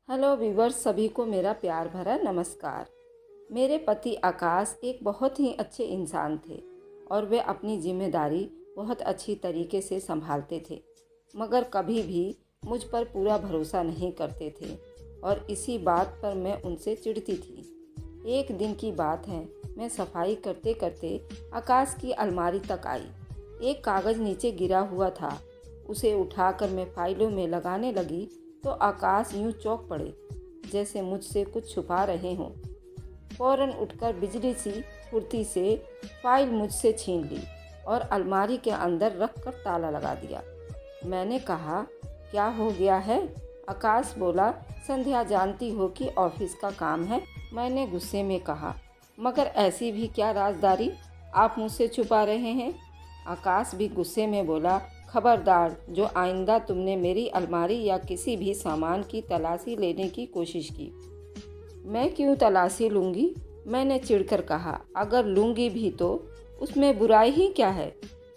Hello viewers, सभी को मेरा प्यार भरा नमस्कार। मेरे पति आकाश एक बहुत ही अच्छे इंसान थे और वे अपनी जिम्मेदारी बहुत अच्छी तरीके से संभालते थे, मगर कभी भी मुझ पर पूरा भरोसा नहीं करते थे और इसी बात पर मैं उनसे चिढ़ती थी। एक दिन की बात है, मैं सफाई करते करते आकाश की अलमारी तक आई। एक कागज़ नीचे गिरा हुआ था। उसे उठाकर मैं फाइलों में लगाने लगी तो आकाश यूं चौंक पड़े, जैसे मुझसे कुछ छुपा रहे हों। फौरन उठकर बिजली सी फुर्ती से फाइल मुझसे छीन ली और अलमारी के अंदर रख कर ताला लगा दिया। मैंने कहा, क्या हो गया है? आकाश बोला, संध्या जानती हो कि ऑफिस का काम है। मैंने गुस्से में कहा, मगर ऐसी भी क्या राजदारी आप मुझसे छुपा रहे हैं? आकाश भी गुस्से में बोला, खबरदार, जो आइंदा तुमने मेरी अलमारी या किसी भी सामान की तलाशी लेने की कोशिश की। मैं क्यों तलाशी लूँगी? मैंने चिढ़कर कहा, अगर लूँगी भी तो उसमें बुराई ही क्या है?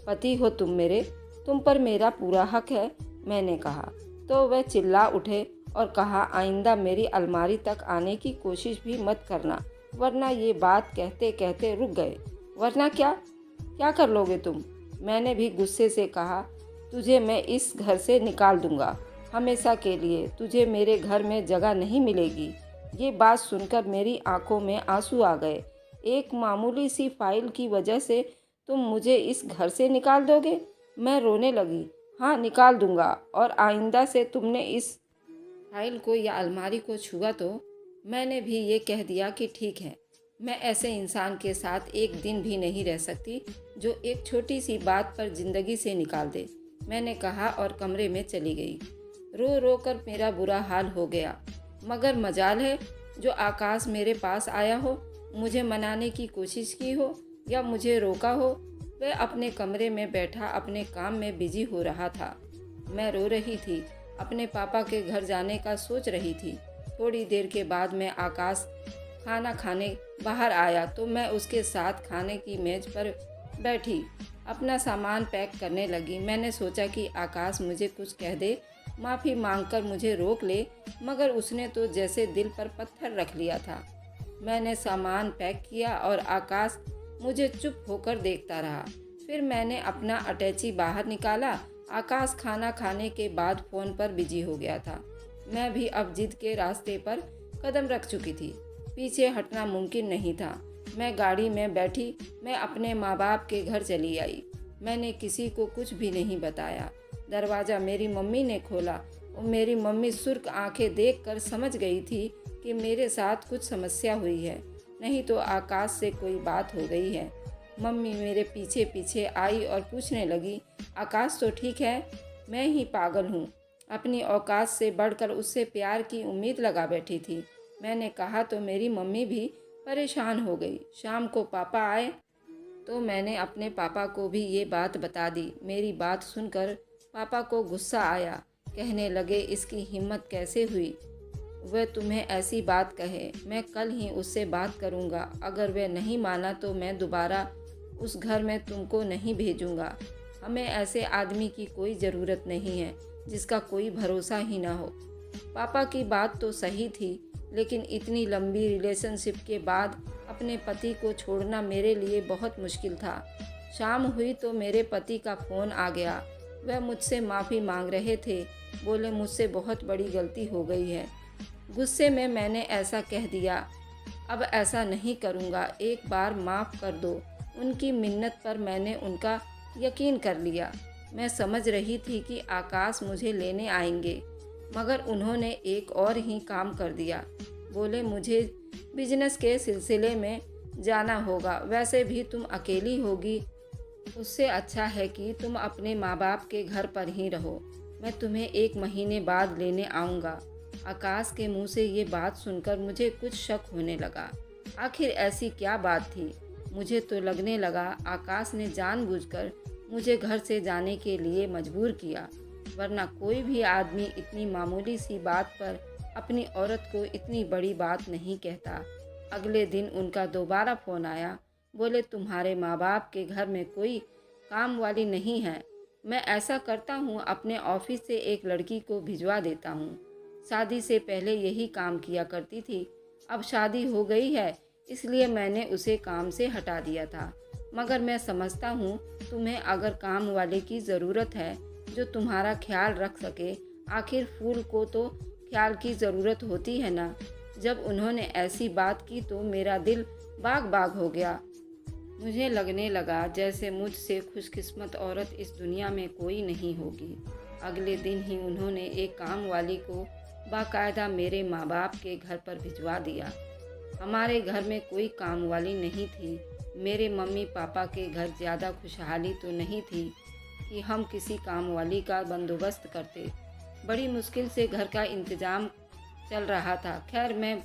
पति हो तुम मेरे, तुम पर मेरा पूरा हक है। मैंने कहा तो वह चिल्ला उठे और कहा, आइंदा मेरी अलमारी तक आने की कोशिश भी मत करना, वरना ये बात कहते कहते रुक गए। वरना क्या? क्या कर लोगे तुम? मैंने भी गुस्से से कहा, तुझे मैं इस घर से निकाल दूंगा, हमेशा के लिए तुझे मेरे घर में जगह नहीं मिलेगी। ये बात सुनकर मेरी आंखों में आंसू आ गए। एक मामूली सी फाइल की वजह से तुम मुझे इस घर से निकाल दोगे? मैं रोने लगी। हाँ, निकाल दूंगा, और आइंदा से तुमने इस फाइल को या अलमारी को छुआ तो मैंने भी ये कह दिया कि ठीक है। मैं ऐसे इंसान के साथ एक दिन भी नहीं रह सकती जो एक छोटी सी बात पर ज़िंदगी से निकाल दे। मैंने कहा और कमरे में चली गई। रो रो कर मेरा बुरा हाल हो गया, मगर मजाल है जो आकाश मेरे पास आया हो, मुझे मनाने की कोशिश की हो या मुझे रोका हो। वह अपने कमरे में बैठा अपने काम में बिजी हो रहा था। मैं रो रही थी, अपने पापा के घर जाने का सोच रही थी। थोड़ी देर के बाद मैं आकाश खाना खाने बाहर आया तो मैं उसके साथ खाने की मेज़ पर बैठी अपना सामान पैक करने लगी। मैंने सोचा कि आकाश मुझे कुछ कह दे, माफ़ी मांगकर मुझे रोक ले, मगर उसने तो जैसे दिल पर पत्थर रख लिया था। मैंने सामान पैक किया और आकाश मुझे चुप होकर देखता रहा। फिर मैंने अपना अटैची बाहर निकाला। आकाश खाना खाने के बाद फ़ोन पर बिजी हो गया था। मैं भी अब जिद के रास्ते पर कदम रख चुकी थी। पीछे हटना मुमकिन नहीं था। मैं गाड़ी में बैठी, मैं अपने माँ बाप के घर चली आई। मैंने किसी को कुछ भी नहीं बताया। दरवाज़ा मेरी मम्मी ने खोला और मेरी मम्मी सुर्ख आंखें देखकर समझ गई थी कि मेरे साथ कुछ समस्या हुई है, नहीं तो आकाश से कोई बात हो गई है। मम्मी मेरे पीछे पीछे आई और पूछने लगी, आकाश तो ठीक है? मैं ही पागल हूँ, अपनी औकात से बढ़कर उससे प्यार की उम्मीद लगा बैठी थी। मैंने कहा तो मेरी मम्मी भी परेशान हो गई। शाम को पापा आए तो मैंने अपने पापा को भी ये बात बता दी। मेरी बात सुनकर पापा को गुस्सा आया। कहने लगे, इसकी हिम्मत कैसे हुई वह तुम्हें ऐसी बात कहे? मैं कल ही उससे बात करूँगा। अगर वह नहीं माना तो मैं दोबारा उस घर में तुमको नहीं भेजूँगा। हमें ऐसे आदमी की कोई ज़रूरत नहीं है जिसका कोई भरोसा ही ना हो। पापा की बात तो सही थी, लेकिन इतनी लंबी रिलेशनशिप के बाद अपने पति को छोड़ना मेरे लिए बहुत मुश्किल था। शाम हुई तो मेरे पति का फ़ोन आ गया। वह मुझसे माफ़ी मांग रहे थे। बोले, मुझसे बहुत बड़ी गलती हो गई है। गुस्से में मैंने ऐसा कह दिया, अब ऐसा नहीं करूँगा, एक बार माफ़ कर दो। उनकी मिन्नत पर मैंने उनका यकीन कर लिया। मैं समझ रही थी कि आकाश मुझे लेने आएंगे, मगर उन्होंने एक और ही काम कर दिया। बोले, मुझे बिजनेस के सिलसिले में जाना होगा, वैसे भी तुम अकेली होगी, उससे अच्छा है कि तुम अपने माँ बाप के घर पर ही रहो। मैं तुम्हें 1 महीने बाद लेने आऊँगा। आकाश के मुंह से ये बात सुनकर मुझे कुछ शक होने लगा। आखिर ऐसी क्या बात थी? मुझे तो लगने लगा आकाश ने जानबूझकर मुझे घर से जाने के लिए मजबूर किया, वरना कोई भी आदमी इतनी मामूली सी बात पर अपनी औरत को इतनी बड़ी बात नहीं कहता। अगले दिन उनका दोबारा फ़ोन आया। बोले, तुम्हारे माँ बाप के घर में कोई काम वाली नहीं है। मैं ऐसा करता हूँ, अपने ऑफिस से एक लड़की को भिजवा देता हूँ। शादी से पहले यही काम किया करती थी। अब शादी हो गई है इसलिए मैंने उसे काम से हटा दिया था। मगर मैं समझता हूँ तुम्हें अगर काम वाले की ज़रूरत है जो तुम्हारा ख्याल रख सके। आखिर फूल को तो ख्याल की ज़रूरत होती है ना। जब उन्होंने ऐसी बात की तो मेरा दिल बाग बाग हो गया। मुझे लगने लगा जैसे मुझसे खुशकिस्मत औरत इस दुनिया में कोई नहीं होगी। अगले दिन ही उन्होंने एक काम वाली को बाकायदा मेरे माँ बाप के घर पर भिजवा दिया। हमारे घर में कोई काम वाली नहीं थी। मेरे मम्मी पापा के घर ज़्यादा खुशहाली तो नहीं थी कि हम किसी काम वाली का बंदोबस्त करते। बड़ी मुश्किल से घर का इंतज़ाम चल रहा था। खैर, मैं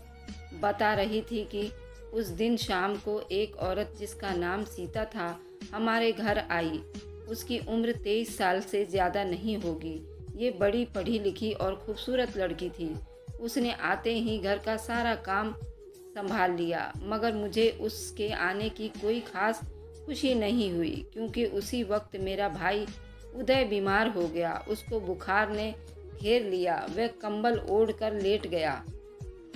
बता रही थी कि उस दिन शाम को एक औरत जिसका नाम सीता था हमारे घर आई। उसकी उम्र 23 साल से ज़्यादा नहीं होगी। ये बड़ी पढ़ी लिखी और खूबसूरत लड़की थी। उसने आते ही घर का सारा काम संभाल लिया। मगर मुझे उसके आने की कोई ख़ास खुशी नहीं हुई क्योंकि उसी वक्त मेरा भाई उदय बीमार हो गया। उसको बुखार ने घेर लिया। वह कंबल ओढ़ कर लेट गया।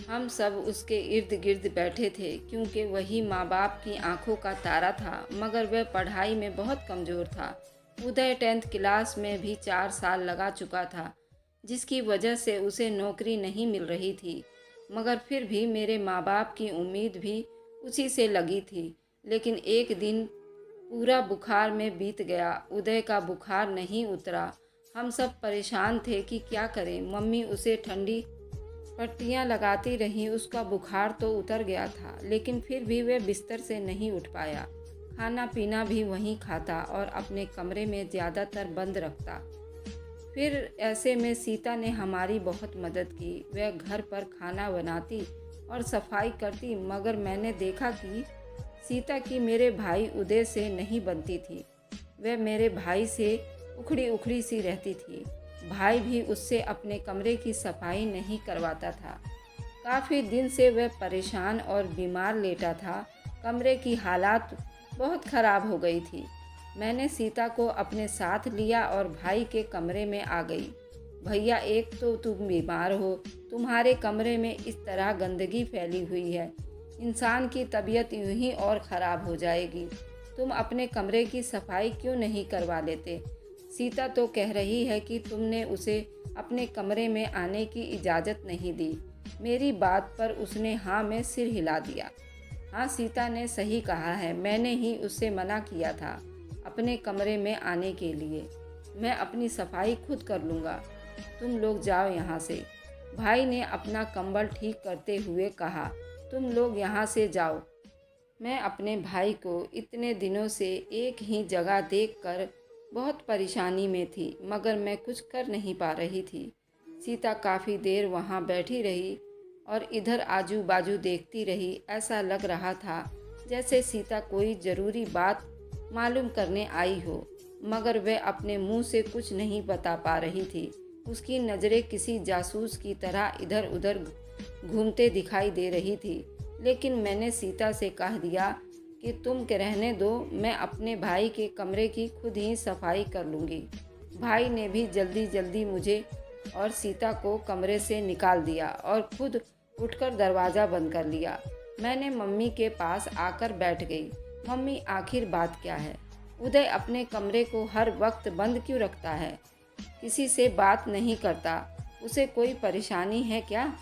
हम सब उसके इर्द गिर्द बैठे थे क्योंकि वही माँ बाप की आंखों का तारा था। मगर वह पढ़ाई में बहुत कमज़ोर था। उदय 10th क्लास में भी 4 साल लगा चुका था जिसकी वजह से उसे नौकरी नहीं मिल रही थी। मगर फिर भी मेरे माँ बाप की उम्मीद भी उसी से लगी थी। लेकिन एक दिन पूरा बुखार में बीत गया। उदय का बुखार नहीं उतरा। हम सब परेशान थे कि क्या करें। मम्मी उसे ठंडी पट्टियाँ लगाती रहीं। उसका बुखार तो उतर गया था लेकिन फिर भी वह बिस्तर से नहीं उठ पाया। खाना पीना भी वहीं खाता और अपने कमरे में ज़्यादातर बंद रखता। फिर ऐसे में सीता ने हमारी बहुत मदद की। वह घर पर खाना बनाती और सफाई करती। मगर मैंने देखा कि सीता की मेरे भाई उदय से नहीं बनती थी। वह मेरे भाई से उखड़ी उखड़ी सी रहती थी। भाई भी उससे अपने कमरे की सफाई नहीं करवाता था। काफ़ी दिन से वह परेशान और बीमार लेटा था। कमरे की हालात बहुत ख़राब हो गई थी। मैंने सीता को अपने साथ लिया और भाई के कमरे में आ गई। भैया, एक तो तुम बीमार हो, तुम्हारे कमरे में इस तरह गंदगी फैली हुई है। इंसान की तबीयत यूं ही और ख़राब हो जाएगी। तुम अपने कमरे की सफाई क्यों नहीं करवा लेते? सीता तो कह रही है कि तुमने उसे अपने कमरे में आने की इजाज़त नहीं दी। मेरी बात पर उसने हाँ में सिर हिला दिया। हाँ, सीता ने सही कहा है। मैंने ही उससे मना किया था अपने कमरे में आने के लिए। मैं अपनी सफाई खुद कर लूँगा। तुम लोग जाओ यहाँ से। भाई ने अपना कंबल ठीक करते हुए कहा। तुम लोग यहाँ से जाओ। मैं अपने भाई को इतने दिनों से एक ही जगह देखकर बहुत परेशानी में थी मगर मैं कुछ कर नहीं पा रही थी। सीता काफ़ी देर वहाँ बैठी रही और इधर आजू बाजू देखती रही। ऐसा लग रहा था जैसे सीता कोई ज़रूरी बात मालूम करने आई हो मगर वह अपने मुंह से कुछ नहीं बता पा रही थी। उसकी नज़रें किसी जासूस की तरह इधर उधर घूमते दिखाई दे रही थी। लेकिन मैंने सीता से कह दिया कि तुम के रहने दो, मैं अपने भाई के कमरे की खुद ही सफाई कर लूँगी। भाई ने भी जल्दी जल्दी मुझे और सीता को कमरे से निकाल दिया और खुद उठकर दरवाज़ा बंद कर लिया। मैंने मम्मी के पास आकर बैठ गई। मम्मी, आखिर बात क्या है? उदय अपने कमरे को हर वक्त बंद क्यों रखता है? किसी से बात नहीं करता। उसे कोई परेशानी है क्या?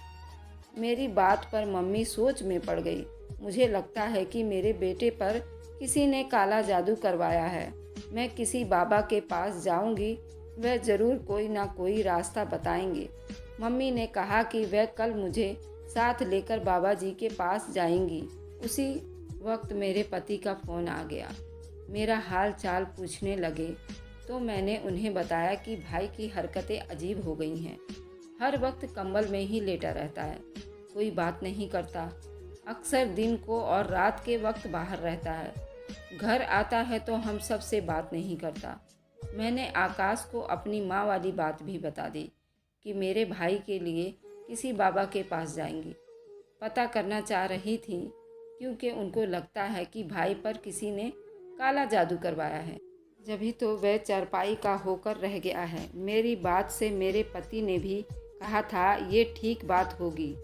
मेरी बात पर मम्मी सोच में पड़ गई। मुझे लगता है कि मेरे बेटे पर किसी ने काला जादू करवाया है। मैं किसी बाबा के पास जाऊंगी, वह ज़रूर कोई ना कोई रास्ता बताएंगे। मम्मी ने कहा कि वह कल मुझे साथ लेकर बाबा जी के पास जाएंगी। उसी वक्त मेरे पति का फ़ोन आ गया। मेरा हाल चाल पूछने लगे तो मैंने उन्हें बताया कि भाई की हरकतें अजीब हो गई हैं। हर वक्त कंबल में ही लेटा रहता है, कोई बात नहीं करता। अक्सर दिन को और रात के वक्त बाहर रहता है। घर आता है तो हम सब से बात नहीं करता। मैंने आकाश को अपनी माँ वाली बात भी बता दी कि मेरे भाई के लिए किसी बाबा के पास जाएंगी। पता करना चाह रही थी क्योंकि उनको लगता है कि भाई पर किसी ने काला जादू करवाया है। जभी तो वह चारपाई का होकर रह गया है। मेरी बात से मेरे पति ने भी कहा था ये ठीक बात होगी,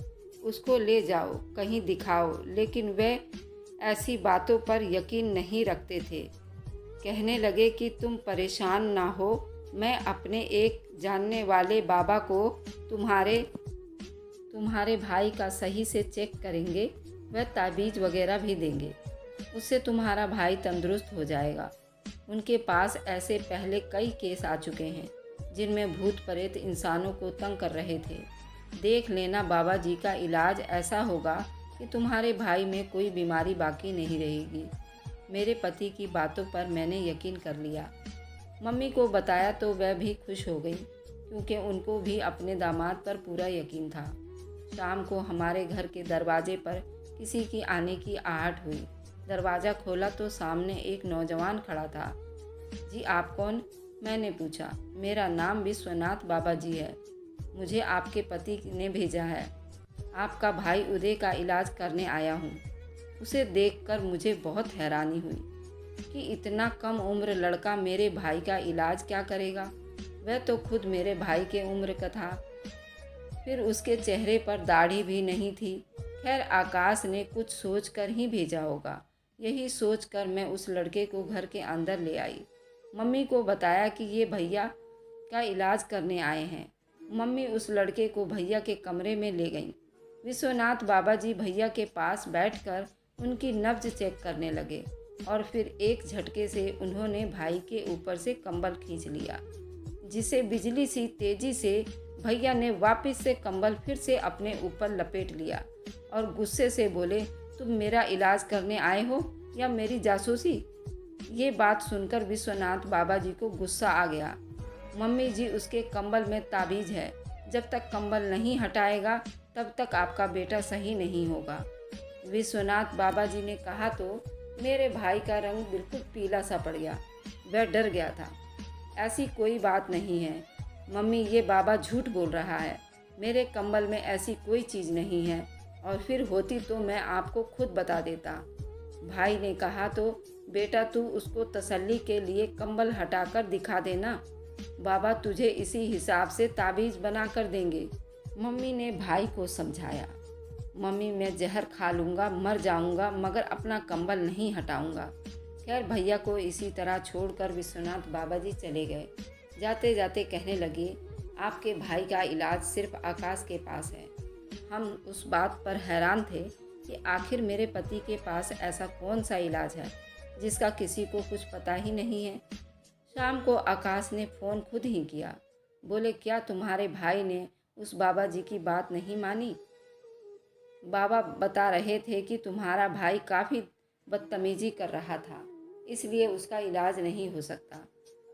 उसको ले जाओ, कहीं दिखाओ, लेकिन वे ऐसी बातों पर यकीन नहीं रखते थे। कहने लगे कि तुम परेशान ना हो, मैं अपने एक जानने वाले बाबा को तुम्हारे भाई का सही से चेक करेंगे, वह ताबीज़ वगैरह भी देंगे, उससे तुम्हारा भाई तंदुरुस्त हो जाएगा। उनके पास ऐसे पहले कई केस आ चुके हैं जिनमें भूत प्रेत इंसानों को तंग कर रहे थे। देख लेना बाबा जी का इलाज ऐसा होगा कि तुम्हारे भाई में कोई बीमारी बाकी नहीं रहेगी। मेरे पति की बातों पर मैंने यकीन कर लिया। मम्मी को बताया तो वह भी खुश हो गई, क्योंकि उनको भी अपने दामाद पर पूरा यकीन था। शाम को हमारे घर के दरवाजे पर किसी की आने की आहट हुई। दरवाज़ा खोला तो सामने एक नौजवान खड़ा था। जी आप कौन? मैंने पूछा। मेरा नाम विश्वनाथ बाबा जी है, मुझे आपके पति ने भेजा है। आपका भाई उदय का इलाज करने आया हूँ। उसे देखकर मुझे बहुत हैरानी हुई कि इतना कम उम्र लड़का मेरे भाई का इलाज क्या करेगा। वह तो खुद मेरे भाई के उम्र का था। फिर उसके चेहरे पर दाढ़ी भी नहीं थी। खैर आकाश ने कुछ सोच कर ही भेजा होगा। यही सोचकर मैं उस लड़के को घर के अंदर ले आई। मम्मी को बताया कि ये भैया का इलाज करने आए हैं। मम्मी उस लड़के को भैया के कमरे में ले गईं। विश्वनाथ बाबा जी भैया के पास बैठकर उनकी नब्ज चेक करने लगे और फिर एक झटके से उन्होंने भाई के ऊपर से कंबल खींच लिया, जिसे बिजली सी तेजी से भैया ने वापस से कंबल फिर से अपने ऊपर लपेट लिया और गुस्से से बोले, तुम मेरा इलाज करने आए हो या मेरी जासूसी? ये बात सुनकर विश्वनाथ बाबा जी को गुस्सा आ गया। मम्मी जी, उसके कंबल में ताबीज़ है, जब तक कंबल नहीं हटाएगा तब तक आपका बेटा सही नहीं होगा। विश्वनाथ बाबा जी ने कहा तो मेरे भाई का रंग बिल्कुल पीला सा पड़ गया। वह डर गया था। ऐसी कोई बात नहीं है मम्मी, ये बाबा झूठ बोल रहा है। मेरे कंबल में ऐसी कोई चीज़ नहीं है, और फिर होती तो मैं आपको खुद बता देता। भाई ने कहा तो बेटा तू उसको तसल्ली के लिए कंबल हटाकर दिखा देना, बाबा तुझे इसी हिसाब से ताबीज़ बना कर देंगे। मम्मी ने भाई को समझाया। मम्मी, मैं जहर खा लूँगा, मर जाऊँगा, मगर अपना कंबल नहीं हटाऊँगा। खैर भैया को इसी तरह छोड़कर विश्वनाथ बाबा जी चले गए। जाते जाते कहने लगे, आपके भाई का इलाज सिर्फ आकाश के पास है। हम उस बात पर हैरान थे कि आखिर मेरे पति के पास ऐसा कौन सा इलाज है जिसका किसी को कुछ पता ही नहीं है। शाम को आकाश ने फ़ोन खुद ही किया। बोले, क्या तुम्हारे भाई ने उस बाबा जी की बात नहीं मानी? बाबा बता रहे थे कि तुम्हारा भाई काफ़ी बदतमीजी कर रहा था, इसलिए उसका इलाज नहीं हो सकता।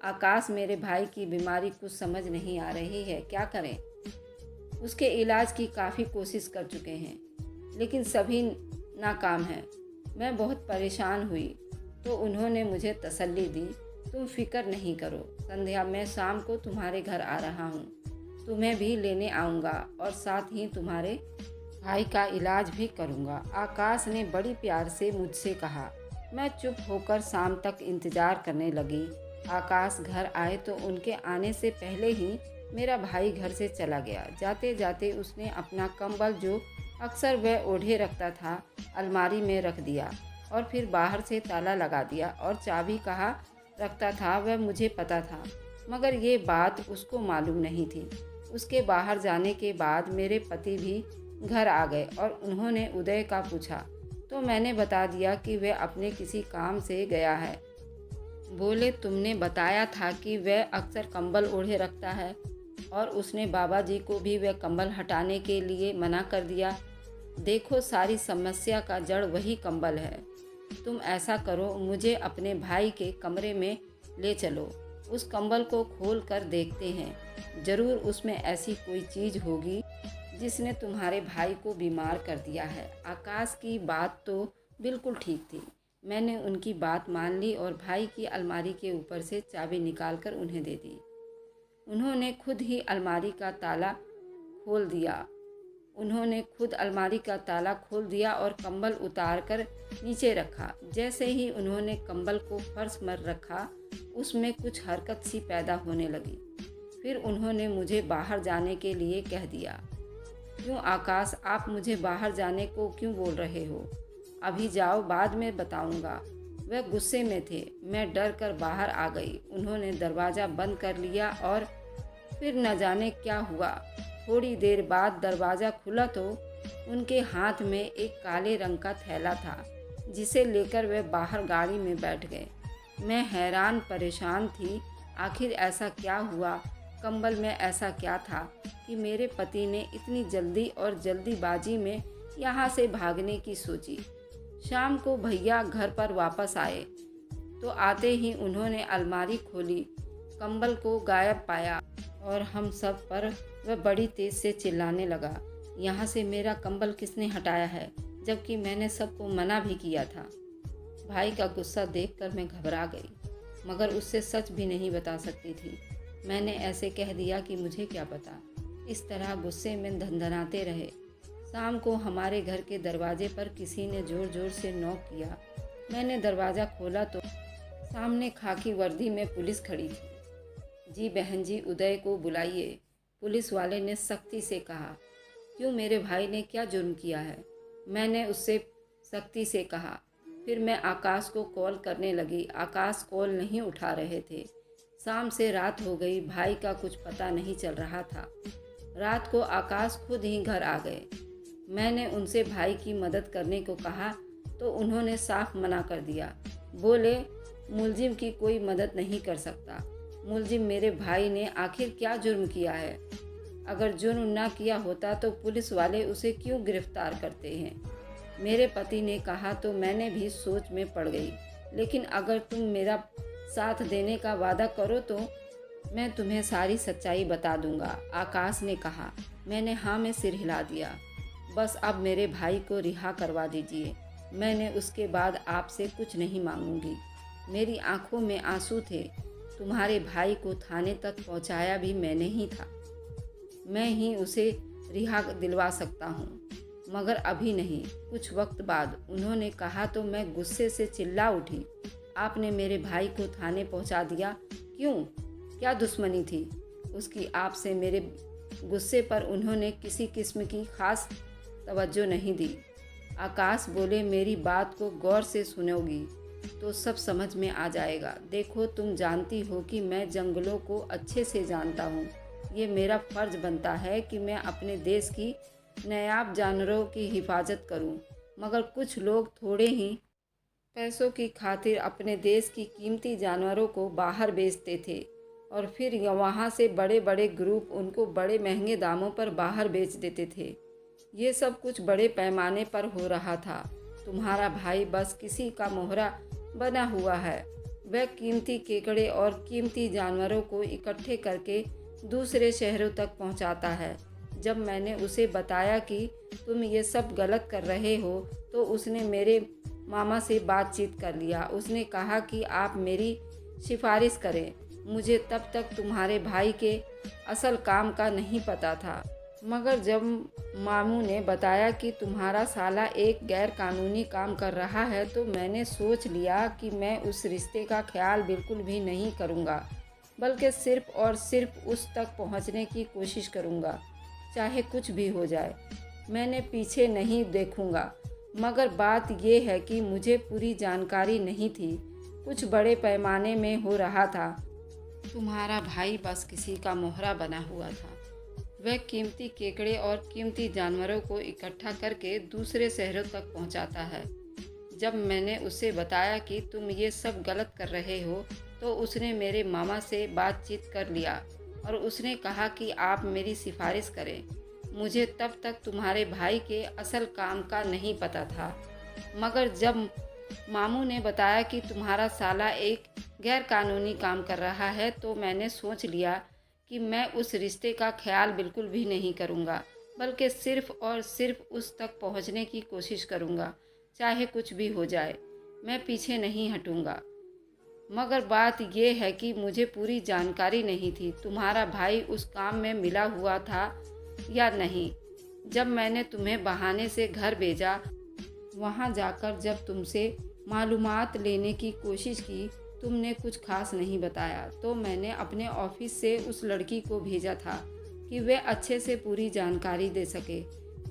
आकाश, मेरे भाई की बीमारी कुछ समझ नहीं आ रही है, क्या करें? उसके इलाज की काफ़ी कोशिश कर चुके हैं, लेकिन सभी नाकाम हैं। मैं बहुत परेशान हुई तो उन्होंने मुझे तसल्ली दी, तुम फिक्र नहीं करो, संध्या मैं शाम को तुम्हारे घर आ रहा हूँ, तुम्हें भी लेने आऊँगा और साथ ही तुम्हारे भाई का इलाज भी करूँगा। आकाश ने बड़ी प्यार से मुझसे कहा। मैं चुप होकर शाम तक इंतज़ार करने लगी। आकाश घर आए तो उनके आने से पहले ही मेरा भाई घर से चला गया। जाते जाते उसने अपना कंबल, जो अक्सर वह ओढ़े रखता था, अलमारी में रख दिया और फिर बाहर से ताला लगा दिया और चाबी कहाँ रखता था वह मुझे पता था, मगर ये बात उसको मालूम नहीं थी। उसके बाहर जाने के बाद मेरे पति भी घर आ गए और उन्होंने उदय का पूछा तो मैंने बता दिया कि वह अपने किसी काम से गया है। बोले, तुमने बताया था कि वह अक्सर कंबल ओढ़े रखता है और उसने बाबा जी को भी वह कंबल हटाने के लिए मना कर दिया। देखो, सारी समस्या का जड़ वही कंबल है। तुम ऐसा करो, मुझे अपने भाई के कमरे में ले चलो, उस कंबल को खोल कर देखते हैं, ज़रूर उसमें ऐसी कोई चीज़ होगी जिसने तुम्हारे भाई को बीमार कर दिया है। आकाश की बात तो बिल्कुल ठीक थी। मैंने उनकी बात मान ली और भाई की अलमारी के ऊपर से चाबी निकालकर उन्हें दे दी। उन्होंने खुद अलमारी का ताला खोल दिया और कंबल उतार कर नीचे रखा। जैसे ही उन्होंने कंबल को फर्श पर रखा, उसमें कुछ हरकत सी पैदा होने लगी। फिर उन्होंने मुझे बाहर जाने के लिए कह दिया। क्यों आकाश, आप मुझे बाहर जाने को क्यों बोल रहे हो? अभी जाओ, बाद में बताऊंगा। वह गुस्से में थे। मैं डर कर बाहर आ गई। उन्होंने दरवाज़ा बंद कर लिया और फिर न जाने क्या हुआ। थोड़ी देर बाद दरवाज़ा खुला तो उनके हाथ में एक काले रंग का थैला था, जिसे लेकर वे बाहर गाड़ी में बैठ गए। मैं हैरान परेशान थी। आखिर ऐसा क्या हुआ? कंबल में ऐसा क्या था कि मेरे पति ने इतनी जल्दी और जल्दीबाजी में यहाँ से भागने की सोची? शाम को भैया घर पर वापस आए तो आते ही उन्होंने अलमारी खोली, कंबल को गायब पाया और हम सब पर वह बड़ी तेज से चिल्लाने लगा, यहाँ से मेरा कंबल किसने हटाया है, जबकि मैंने सबको मना भी किया था। भाई का गुस्सा देखकर मैं घबरा गई, मगर उससे सच भी नहीं बता सकती थी। मैंने ऐसे कह दिया कि मुझे क्या पता। इस तरह गुस्से में धंधनाते रहे। शाम को हमारे घर के दरवाजे पर किसी ने ज़ोर ज़ोर से नॉक किया। मैंने दरवाज़ा खोला तो सामने खाकी वर्दी में पुलिस खड़ी थी। जी बहन जी, उदय को बुलाइए, पुलिस वाले ने सख्ती से कहा। क्यों, मेरे भाई ने क्या जुर्म किया है? मैंने उससे सख्ती से कहा। फिर मैं आकाश को कॉल करने लगी। आकाश कॉल नहीं उठा रहे थे। शाम से रात हो गई, भाई का कुछ पता नहीं चल रहा था। रात को आकाश खुद ही घर आ गए। मैंने उनसे भाई की मदद करने को कहा तो उन्होंने साफ मना कर दिया। बोले, मुलजिम की कोई मदद नहीं कर सकता। मुलजिम मेरे भाई ने आखिर क्या जुर्म किया है? अगर जुर्म ना किया होता तो पुलिस वाले उसे क्यों गिरफ्तार करते हैं? मेरे पति ने कहा तो मैंने भी सोच में पड़ गई। लेकिन अगर तुम मेरा साथ देने का वादा करो तो मैं तुम्हें सारी सच्चाई बता दूंगा, आकाश ने कहा। मैंने हाँ में सिर हिला दिया। बस अब मेरे भाई को रिहा करवा दीजिए। मैंने उसके बाद आपसे कुछ नहीं मांगूंगी। मेरी आंखों में आंसू थे। तुम्हारे भाई को थाने तक पहुंचाया भी मैंने ही था। मैं ही उसे रिहा दिलवा सकता हूँ, मगर अभी नहीं, कुछ वक्त बाद। उन्होंने कहा तो मैं गुस्से से चिल्ला उठी। आपने मेरे भाई को थाने पहुंचा दिया, क्यों? क्या दुश्मनी थी उसकी आपसे? मेरे गुस्से पर उन्होंने किसी किस्म की खास तवज्जो नहीं दी। आकाश बोले, मेरी बात को गौर से सुनोगी तो सब समझ में आ जाएगा। देखो, तुम जानती हो कि मैं जंगलों को अच्छे से जानता हूँ। ये मेरा फ़र्ज़ बनता है कि मैं अपने देश की नायाब जानवरों की हिफाजत करूँ, मगर कुछ लोग थोड़े ही पैसों की खातिर अपने देश की कीमती जानवरों को बाहर बेचते थे और फिर वहाँ से बड़े बड़े ग्रुप उनको बड़े महंगे दामों पर बाहर बेच देते थे। ये सब कुछ बड़े पैमाने पर हो रहा था। तुम्हारा भाई बस किसी का मोहरा बना हुआ है। वह कीमती केकड़े और कीमती जानवरों को इकट्ठे करके दूसरे शहरों तक पहुंचाता है। जब मैंने उसे बताया कि तुम ये सब गलत कर रहे हो तो उसने मेरे मामा से बातचीत कर लिया। उसने कहा कि आप मेरी सिफारिश करें। मुझे तब तक तुम्हारे भाई के असल काम का नहीं पता था, मगर जब मामू ने बताया कि तुम्हारा साला एक गैर कानूनी काम कर रहा है तो मैंने सोच लिया कि मैं उस रिश्ते का ख्याल बिल्कुल भी नहीं करूँगा, बल्कि सिर्फ़ और सिर्फ उस तक पहुँचने की कोशिश करूँगा, चाहे कुछ भी हो जाए। मैंने पीछे नहीं देखूँगा। मगर बात यह है कि मुझे पूरी जानकारी नहीं थी। कुछ बड़े पैमाने में हो रहा था। तुम्हारा भाई बस किसी का मोहरा बना हुआ था। वह कीमती केकड़े और कीमती जानवरों को इकट्ठा करके दूसरे शहरों तक पहुंचाता है। जब मैंने उसे बताया कि तुम ये सब गलत कर रहे हो तो उसने मेरे मामा से बातचीत कर लिया और उसने कहा कि आप मेरी सिफारिश करें। मुझे तब तक तुम्हारे भाई के असल काम का नहीं पता था, मगर जब मामू ने बताया कि तुम्हारा साला एक गैर कानूनी काम कर रहा है तो मैंने सोच लिया कि मैं उस रिश्ते का ख्याल बिल्कुल भी नहीं करूँगा, बल्कि सिर्फ़ और सिर्फ उस तक पहुँचने की कोशिश करूँगा, चाहे कुछ भी हो जाए। मैं पीछे नहीं हटूँगा। मगर बात यह है कि मुझे पूरी जानकारी नहीं थी तुम्हारा भाई उस काम में मिला हुआ था या नहीं। जब मैंने तुम्हें बहाने से घर भेजा, वहाँ जाकर जब तुमसे मालूमात लेने की कोशिश की तुमने कुछ खास नहीं बताया, तो मैंने अपने ऑफिस से उस लड़की को भेजा था कि वह अच्छे से पूरी जानकारी दे सके।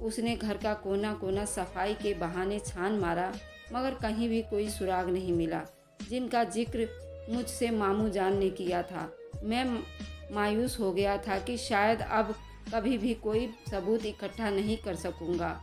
उसने घर का कोना कोना सफाई के बहाने छान मारा, मगर कहीं भी कोई सुराग नहीं मिला जिनका जिक्र मुझसे मामू जान ने किया था। मैं मायूस हो गया था कि शायद अब कभी भी कोई सबूत इकट्ठा नहीं कर सकूंगा।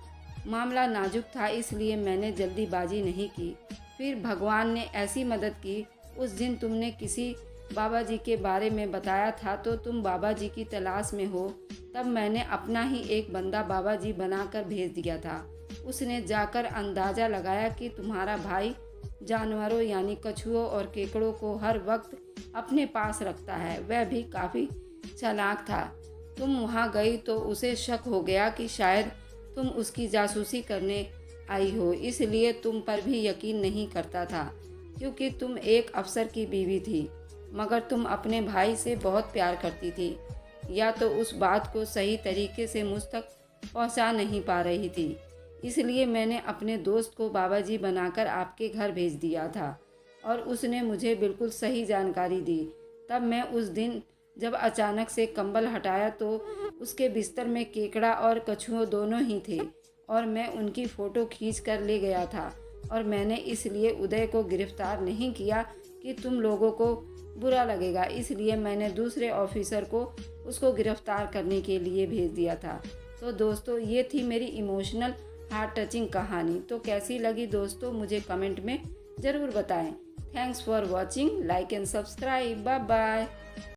मामला नाजुक था, इसलिए मैंने जल्दीबाजी नहीं की। फिर भगवान ने ऐसी मदद की, उस दिन तुमने किसी बाबा जी के बारे में बताया था, तो तुम बाबा जी की तलाश में हो। तब मैंने अपना ही एक बंदा बाबा जी बनाकर भेज दिया था। उसने जाकर अंदाज़ा लगाया कि तुम्हारा भाई जानवरों यानी कछुओं और केकड़ों को हर वक्त अपने पास रखता है। वह भी काफ़ी चालाक था। तुम वहाँ गई तो उसे शक हो गया कि शायद तुम उसकी जासूसी करने आई हो, इसलिए तुम पर भी यकीन नहीं करता था, क्योंकि तुम एक अफसर की बीवी थी। मगर तुम अपने भाई से बहुत प्यार करती थी, या तो उस बात को सही तरीके से मुझ तक पहुंचा नहीं पा रही थी। इसलिए मैंने अपने दोस्त को बाबा जी बनाकर आपके घर भेज दिया था और उसने मुझे बिल्कुल सही जानकारी दी। तब मैं उस दिन जब अचानक से कंबल हटाया तो उसके बिस्तर में केकड़ा और कछुआ दोनों ही थे और मैं उनकी फ़ोटो खींच कर ले गया था। और मैंने इसलिए उदय को गिरफ्तार नहीं किया कि तुम लोगों को बुरा लगेगा, इसलिए मैंने दूसरे ऑफिसर को उसको गिरफ्तार करने के लिए भेज दिया था। तो दोस्तों, ये थी मेरी इमोशनल हार्ट टचिंग कहानी। तो कैसी लगी दोस्तों, मुझे कमेंट में ज़रूर बताएं। Thanks for watching, like and subscribe, bye bye.